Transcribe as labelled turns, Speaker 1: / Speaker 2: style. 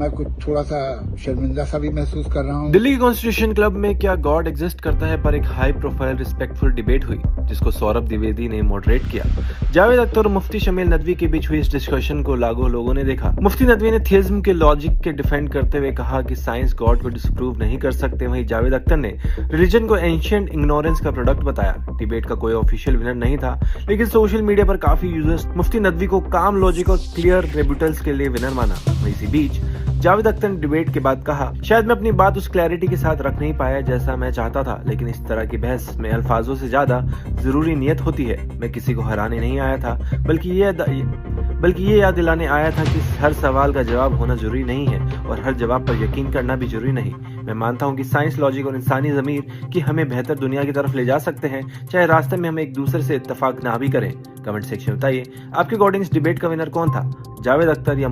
Speaker 1: मैं कुछ थोड़ा सा शर्मिंदा सा भी महसूस कर रहा हूँ।
Speaker 2: दिल्ली के कॉन्स्टिट्यूशन क्लब में क्या गॉड एग्जिस्ट करता है पर एक हाई प्रोफाइल रिस्पेक्टफुल डिबेट हुई जिसको सौरभ द्विवेदी ने मॉडरेट किया। जावेद अख्तर और मुफ्ती शमील नदवी के बीच हुई इस डिस्कशन को लागू लोगों ने देखा। मुफ्ती नदवी ने थियज्म के लॉजिक के डिफेंड करते हुए कहा कि साइंस गॉड को डिसप्रूव नहीं कर सकते। वहीं जावेद अख्तर ने रिलीजन को एंशिएंट इग्नोरेंस का प्रोडक्ट बताया। डिबेट का कोई ऑफिशियल विनर नहीं था, लेकिन सोशल मीडिया पर काफी यूजर्स मुफ्ती नदवी को काम लॉजिक और क्लियर रेब्यूटल्स के लिए विनर माना। वहीं इसी बीच जावेद अख्तर ने डिबेट के बाद कहा, शायद मैं अपनी बात उस क्लैरिटी के साथ रख नहीं पाया जैसा मैं चाहता था, लेकिन इस तरह की बहस में अल्फाजों से ज्यादा जरूरी नियत होती है। मैं किसी को हराने नहीं आया था, बल्कि ये याद दिलाने आया था कि हर सवाल का जवाब होना जरूरी नहीं है और हर जवाब पर यकीन करना भी जरूरी नहीं। मैं मानता हूं कि साइंस, लॉजिक और इंसानी ज़मीर की हमें बेहतर दुनिया की तरफ ले जा सकते हैं, चाहे रास्ते में हम एक दूसरे से इत्तेफाक ना भी करें। कमेंट सेक्शन में बताइए आपके अकॉर्डिंग इस डिबेट का विनर कौन था, जावेद अख्तर या